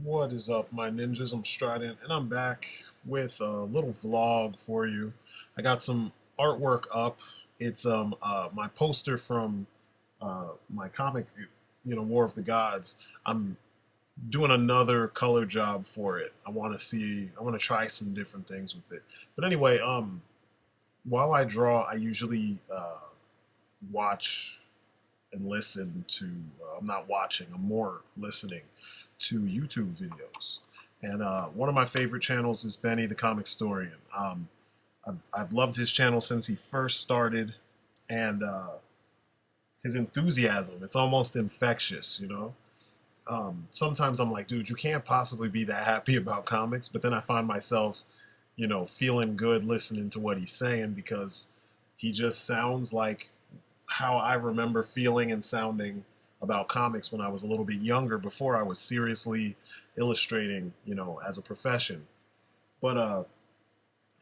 What is up, my ninjas? I'm Strident, and I'm back with a little vlog for you. I got some artwork up. It's my poster from my comic, War of the Gods. I'm doing another color job for it. I want to try some different things with it. But anyway, while I draw, I usually watch and listen to. I'm not watching. I'm more listening to YouTube videos. And one of my favorite channels is Benny the Comic Historian. I've loved his channel since he first started, and his enthusiasm, it's almost infectious, you know? Sometimes I'm like, dude, you can't possibly be that happy about comics, but then I find myself, feeling good listening to what he's saying because he just sounds like how I remember feeling and sounding about comics when I was a little bit younger before I was seriously illustrating, as a profession. But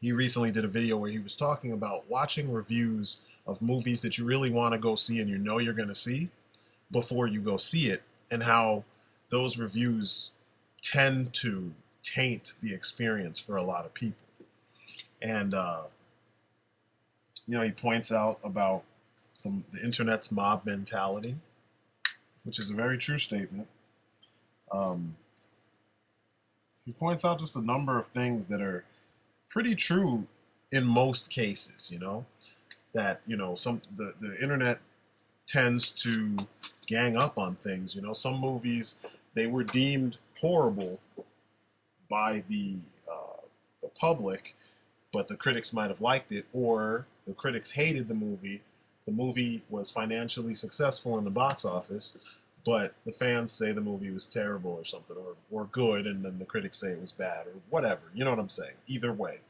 he recently did a video where he was talking about watching reviews of movies that you really want to go see and you know you're going to see before you go see it, and how those reviews tend to taint the experience for a lot of people. And he points out about the internet's mob mentality, which is a very true statement. Um, he points out just a number of things that are pretty true in most cases. That the internet tends to gang up on things. Some movies, they were deemed horrible by the public, but the critics might have liked it, or the critics hated the movie. The movie was financially successful in the box office, but the fans say the movie was terrible or something, or good, and then the critics say it was bad, or whatever. You know what I'm saying? Either way,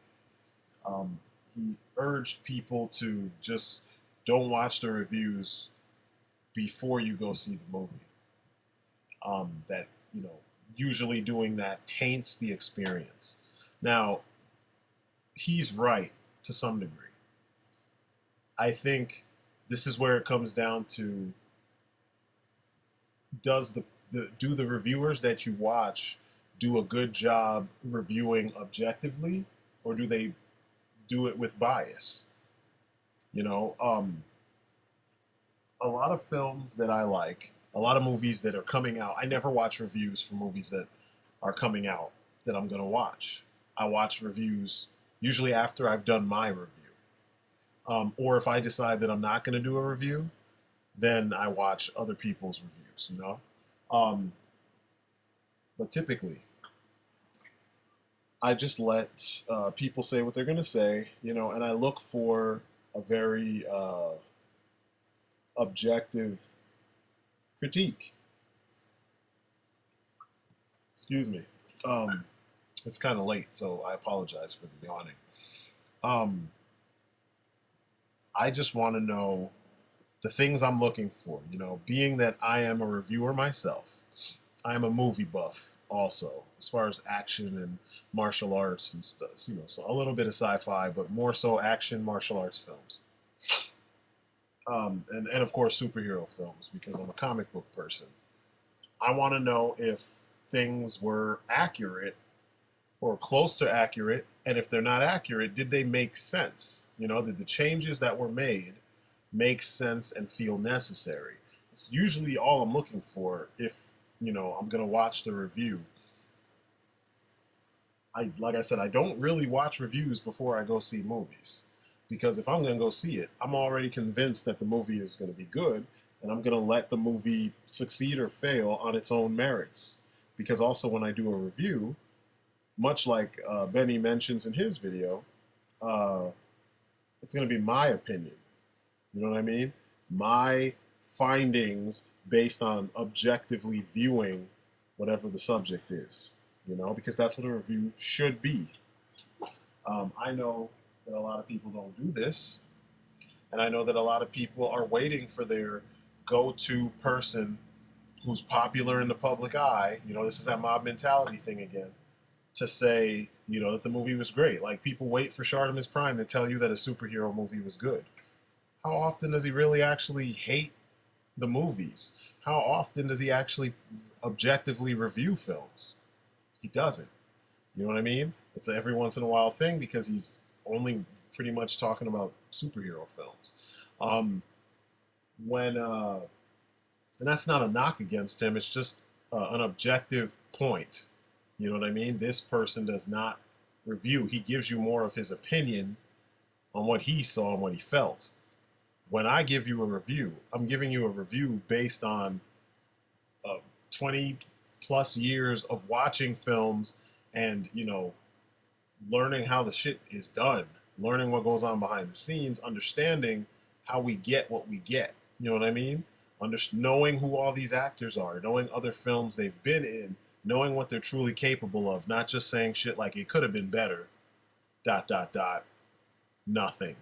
he urged people to just don't watch the reviews before you go see the movie. That usually doing that taints the experience. Now, he's right to some degree. I think this is where it comes down to: does do the reviewers that you watch do a good job reviewing objectively, or do they do it with bias? You know, a lot of films that I like, a lot of movies that are coming out. I never watch reviews for movies that are coming out that I'm gonna watch. I watch reviews usually after I've done my review, or if I decide that I'm not gonna do a review, then I watch other people's reviews. Um, but typically, I just let people say what they're gonna say, and I look for a very objective critique. Excuse me. Um, it's kind of late, so I apologize for the yawning. Um, I just want to know the things I'm looking for. Being that I am a reviewer myself, I am a movie buff also, as far as action and martial arts and stuff. So a little bit of sci-fi, but more so action martial arts films. And of course superhero films, because I'm a comic book person. I want to know if things were accurate or close to accurate, and if they're not accurate, did they make sense? Did the changes that were made make sense and feel necessary? It's usually all I'm looking for if I'm gonna watch the review. Like I said, I don't really watch reviews before I go see movies, because if I'm gonna go see it, I'm already convinced that the movie is gonna be good, and I'm gonna let the movie succeed or fail on its own merits. Because also, when I do a review, much like Benny mentions in his video, uh, it's gonna be my opinion. You know what I mean? My findings based on objectively viewing whatever the subject is. Because that's what a review should be. I know that a lot of people don't do this, and I know that a lot of people are waiting for their go-to person who's popular in the public eye. This is that mob mentality thing again, to say, that the movie was great. Like, people wait for Shartimus Prime to tell you that a superhero movie was good. How often does he really actually hate the movies? How often does he actually objectively review films? He doesn't. You know what I mean? It's a every once in a while thing because he's only pretty much talking about superhero films. Um, when and that's not a knock against him. It's just an objective point. You know what I mean? This person does not review. He gives you more of his opinion on what he saw and what he felt. When I give you a review, I'm giving you a review based on 20 plus years of watching films and, you know, learning how the shit is done, learning what goes on behind the scenes, understanding how we get what we get. You know what I mean? Knowing who all these actors are, knowing other films they've been in, knowing what they're truly capable of, not just saying shit like it could have been better, dot, dot, dot, nothing.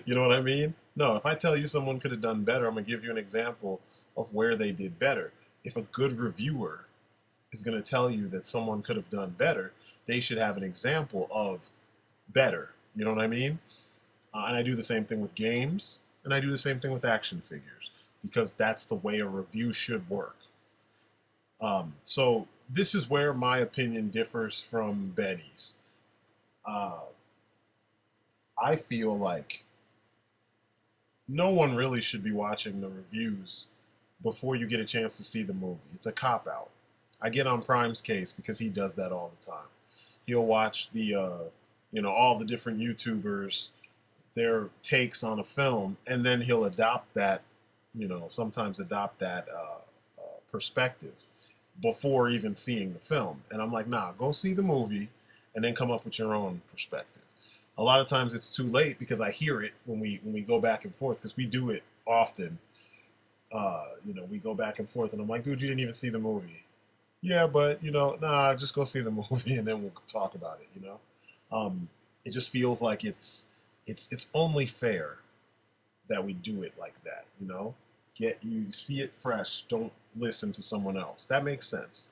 You know what I mean? No, if I tell you someone could have done better, I'm going to give you an example of where they did better. If a good reviewer is going to tell you that someone could have done better, they should have an example of better. You know what I mean? And I do the same thing with games, and I do the same thing with action figures, because that's the way a review should work. So this is where my opinion differs from Benny's. I feel like no one really should be watching the reviews before you get a chance to see the movie. It's a cop-out. I get on Prime's case because he does that all the time. He'll watch the, you know, all the different YouTubers, their takes on a film, and then he'll adopt that, you know, sometimes adopt that perspective before even seeing the film. And I'm like, nah, go see the movie and then come up with your own perspective. A lot of times it's too late because I hear it when we go back and forth, because we do it often. You know, we go back and forth, and I'm like, dude, you didn't even see the movie. Yeah, but you know, nah, just go see the movie and then we'll talk about it. You know, it just feels like it's only fair that we do it like that. You know, you see it fresh. Don't listen to someone else. That makes sense.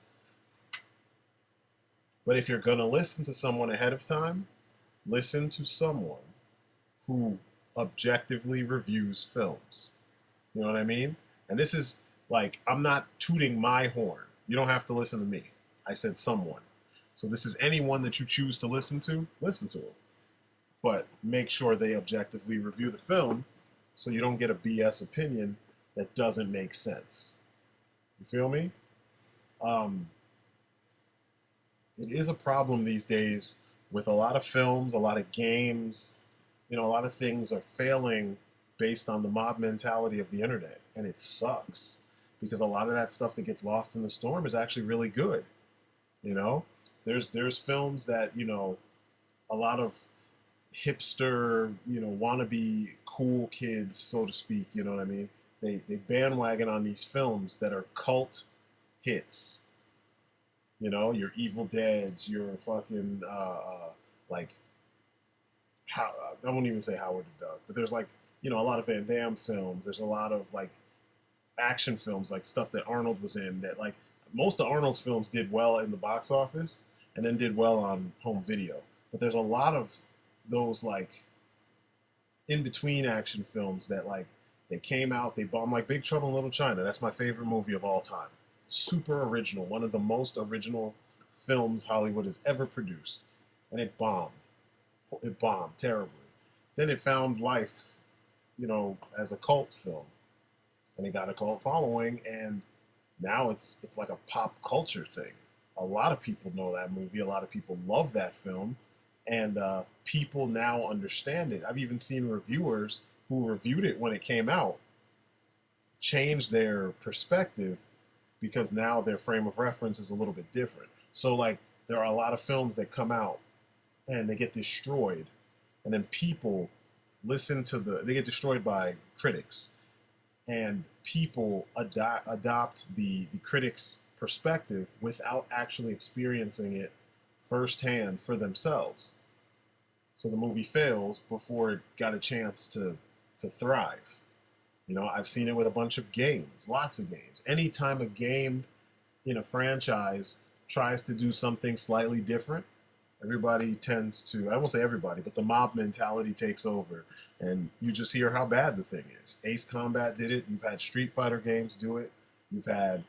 But if you're gonna listen to someone ahead of time, listen to someone who objectively reviews films. You know what I mean? And this is like, I'm not tooting my horn. You don't have to listen to me. I said someone. So this is anyone that you choose to listen to them. But make sure they objectively review the film so you don't get a BS opinion that doesn't make sense. You feel me? It is a problem these days with a lot of films, a lot of games, you know, a lot of things are failing based on the mob mentality of the internet. And it sucks because a lot of that stuff that gets lost in the storm is actually really good. You know, there's films that, you know, a lot of hipster, you know, wannabe cool kids, so to speak, you know what I mean? They bandwagon on these films that are cult hits. You know, your Evil Deads, your fucking, like, how, I won't even say Howard the Duck, but there's like, you know, a lot of Van Damme films. There's a lot of like action films, like stuff that Arnold was in, that like most of Arnold's films did well in the box office and then did well on home video. But there's a lot of those like in between action films that like they came out, they bombed, like Big Trouble in Little China. That's my favorite movie of all time. Super original, one of the most original films Hollywood has ever produced, and it bombed. It bombed terribly. Then it found life, you know, as a cult film, and it got a cult following, and now it's like a pop culture thing. A lot of people know that movie. A lot of people love that film, and people now understand it. I've even seen reviewers who reviewed it when it came out change their perspective because now their frame of reference is a little bit different. So like there are a lot of films that come out and they get destroyed, and then people they get destroyed by critics, and people adopt the critics' perspective without actually experiencing it firsthand for themselves. So the movie fails before it got a chance to thrive. You know, I've seen it with a bunch of games, lots of games. Anytime a game in a franchise tries to do something slightly different, everybody tends to, I won't say everybody, but the mob mentality takes over. And you just hear how bad the thing is. Ace Combat did it. You've had Street Fighter games do it. You've had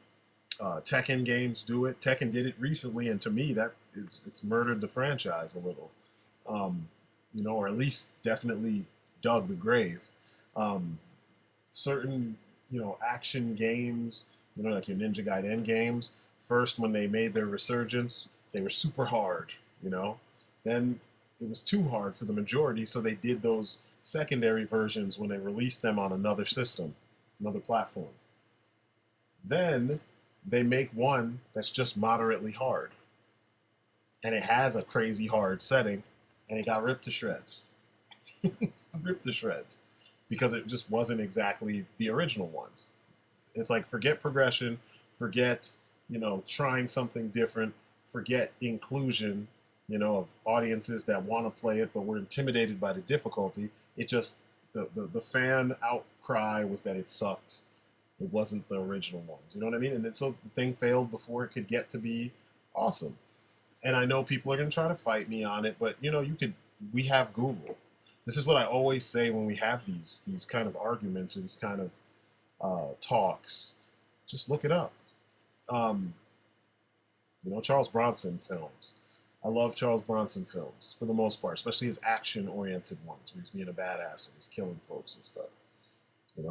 Tekken games do it. Tekken did it recently, and to me, that it's murdered the franchise a little. Um, or at least definitely dug the grave. Um, Certain action games, like your Ninja Gaiden games. First, when they made their resurgence, they were super hard. Then it was too hard for the majority, so they did those secondary versions when they released them on another system, another platform. Then they make one that's just moderately hard, and it has a crazy hard setting, and it got ripped to shreds. Ripped to shreds because it just wasn't exactly the original ones. It's like forget progression, forget trying something different, forget inclusion, of audiences that want to play it but were intimidated by the difficulty. It just the fan outcry was that it sucked. It wasn't the original ones. You know what I mean? And so the thing failed before it could get to be awesome. And I know people are going to try to fight me on it, but we have Google. This is what I always say when we have these kind of arguments or these kind of talks. Just look it up. Um, Charles Bronson films. I love Charles Bronson films for the most part, especially his action-oriented ones where he's being a badass and he's killing folks and stuff.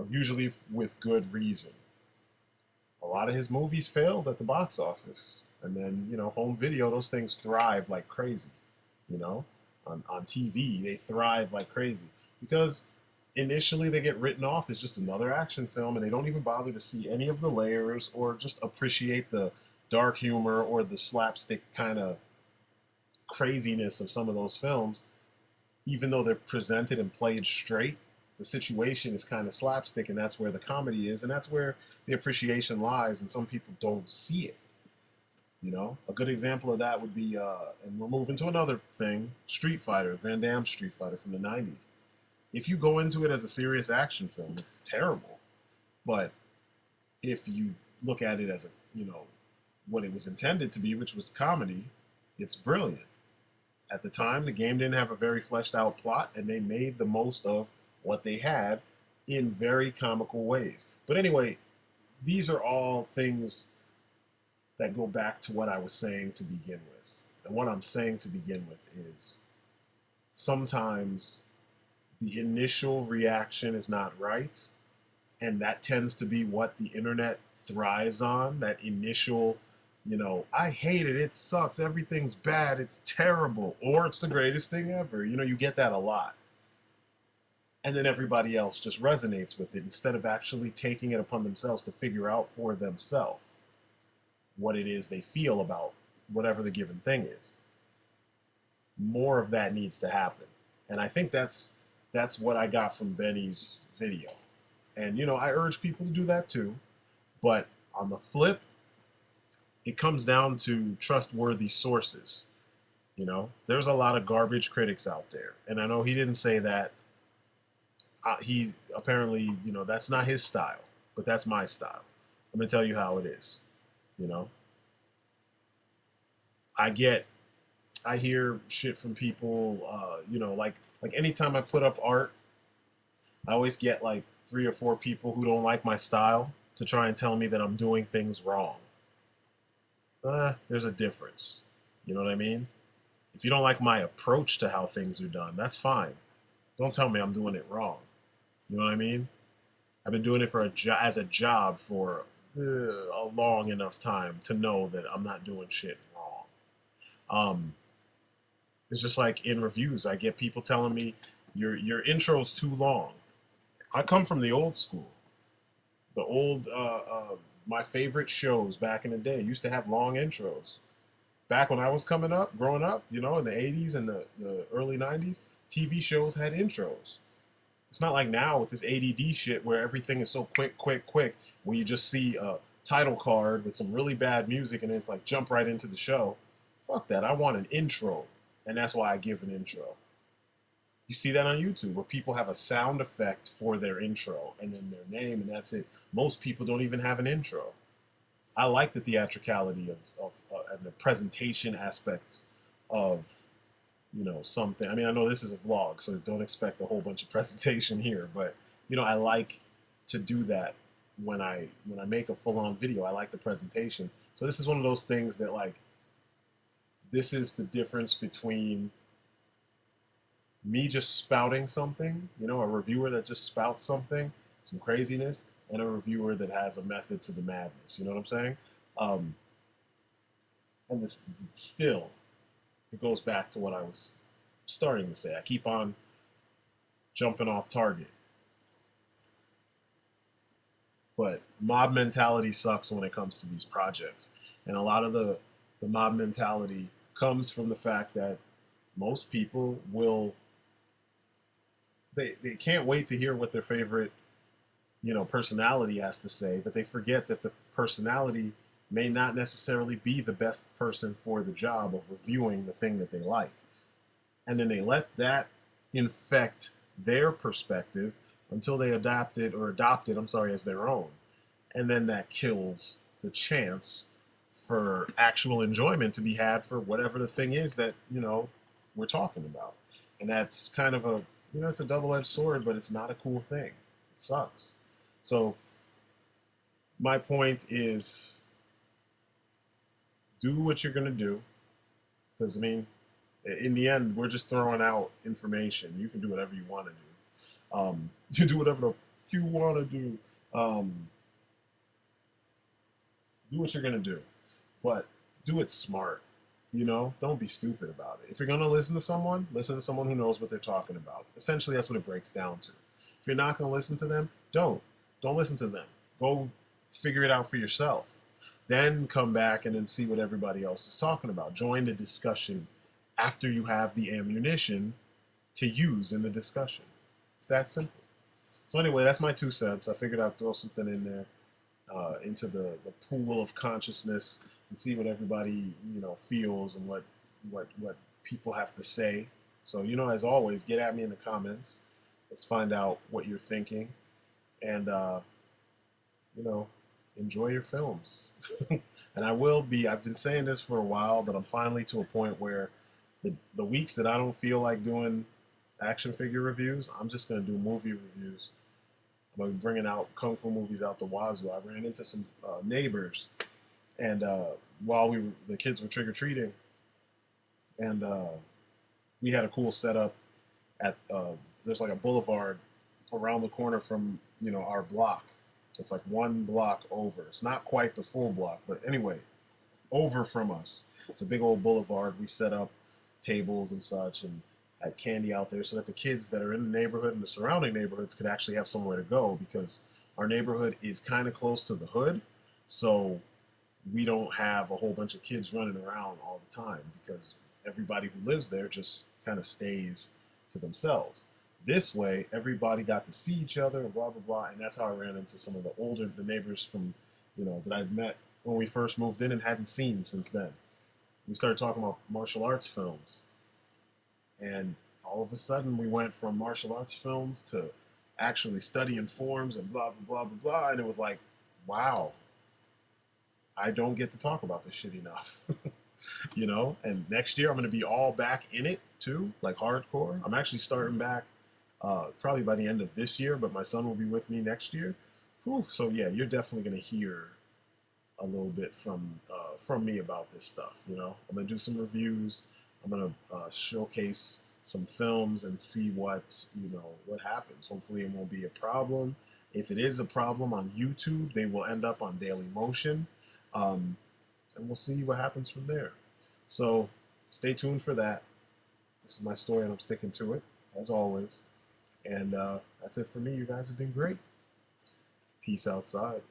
Usually with good reason. A lot of his movies failed at the box office. And then, home video, those things thrive like crazy. On TV, they thrive like crazy. Because initially they get written off as just another action film and they don't even bother to see any of the layers or just appreciate the dark humor or the slapstick kind of craziness of some of those films. Even though they're presented and played straight, the situation is kind of slapstick, and that's where the comedy is, and that's where the appreciation lies, and some people don't see it. A good example of that would be, and we're moving to another thing, Street Fighter, Van Damme Street Fighter from the 90s. If you go into it as a serious action film, it's terrible. But if you look at it as what it was intended to be, which was comedy, it's brilliant. At the time, the game didn't have a very fleshed out plot, and they made the most of what they had in very comical ways. But anyway, these are all things that go back to what I was saying to begin with. And what I'm saying to begin with is sometimes the initial reaction is not right, and that tends to be what the internet thrives on, that initial, I hate it, it sucks, everything's bad, it's terrible, or it's the greatest thing ever. You get that a lot. And then everybody else just resonates with it instead of actually taking it upon themselves to figure out for themselves what it is they feel about whatever the given thing is. More of that needs to happen. And I think that's what I got from Benny's video. And, I urge people to do that too. But on the flip, it comes down to trustworthy sources. There's a lot of garbage critics out there. And I know he didn't say that. He apparently, that's not his style, but that's my style. I'm going to tell you how it is. I hear shit from people, like anytime I put up art, I always get like 3 or 4 people who don't like my style to try and tell me that I'm doing things wrong. There's a difference. You know what I mean? If you don't like my approach to how things are done, that's fine. Don't tell me I'm doing it wrong. You know what I mean? I've been doing it as a job for a long enough time to know that I'm not doing shit wrong. It's just like in reviews, I get people telling me your intro's too long. I come from the old school. The old, my favorite shows back in the day used to have long intros. Back when I was growing up, in the 80s and the early 90s, TV shows had intros. It's not like now with this ADD shit where everything is so quick, where you just see a title card with some really bad music and it's like jump right into the show. Fuck that. I want an intro. And that's why I give an intro. You see that on YouTube where people have a sound effect for their intro and then their name and that's it. Most people don't even have an intro. I like the theatricality of and the presentation aspects of something. I mean, I know this is a vlog, so don't expect a whole bunch of presentation here, but I like to do that when I make a full-on video, I like the presentation. So this is one of those things that, like, this is the difference between me just spouting something, you know, a reviewer that just spouts something, some craziness, and a reviewer that has a method to the madness. You know what I'm saying? Um, and this still, it goes back to what I was starting to say. I keep on jumping off target. But mob mentality sucks when it comes to these projects. And a lot of the mob mentality comes from the fact that most people will, they can't wait to hear what their favorite, you know, personality has to say, but they forget that the personality may not necessarily be the best person for the job of reviewing the thing that they like. And then they let that infect their perspective until they adopt it, as their own. And then that kills the chance for actual enjoyment to be had for whatever the thing is that, you know, we're talking about. And that's kind of a, you know, it's a double-edged sword, but it's not a cool thing. It sucks. So my point is, do what you're going to do. Because, I mean, in the end, we're just throwing out information. You can do whatever you want to do. You do whatever the you want to do. Do what you're going to do. But do it smart. You know, don't be stupid about it. If you're going to listen to someone who knows what they're talking about. Essentially, that's what it breaks down to. If you're not going to listen to them, don't listen to them. Go figure it out for yourself. Then come back and then see what everybody else is talking about. Join the discussion after you have the ammunition to use in the discussion. It's that simple. So anyway, that's my 2 cents. I figured I'd throw something in there into the pool of consciousness and see what everybody, you know, feels and what people have to say. So, you know, as always, get at me in the comments. Let's find out what you're thinking. And, you know, enjoy your films. And I've been saying this for a while, but I'm finally to a point where the weeks that I don't feel like doing action figure reviews, I'm just going to do movie reviews. I'm going to be bringing out Kung Fu movies out the wazoo. I ran into some neighbors, and while the kids were trick-or-treating, and we had a cool setup at, there's like a boulevard around the corner from, you know, our block. It's like 1 block over. It's not quite the full block, but anyway, over from us. It's a big old boulevard. We set up tables and such and had candy out there so that the kids that are in the neighborhood and the surrounding neighborhoods could actually have somewhere to go, because our neighborhood is kind of close to the hood, so we don't have a whole bunch of kids running around all the time because everybody who lives there just kind of stays to themselves. This way, everybody got to see each other and blah, blah, blah, and that's how I ran into some of the neighbors from, you know, that I'd met when we first moved in and hadn't seen since then. We started talking about martial arts films, and all of a sudden we went from martial arts films to actually studying forms and blah, blah, blah, blah, blah, and it was like, wow, I don't get to talk about this shit enough. You know, and next year I'm going to be all back in it too, like hardcore. I'm actually starting back probably by the end of this year, but my son will be with me next year. Whew. So yeah, you're definitely going to hear a little bit from me about this stuff. You know, I'm going to do some reviews. I'm going to showcase some films and see what happens. Hopefully it won't be a problem. If it is a problem on YouTube, they will end up on Daily Motion. And we'll see what happens from there. So stay tuned for that. This is my story and I'm sticking to it, as always. And that's it for me. You guys have been great. Peace outside.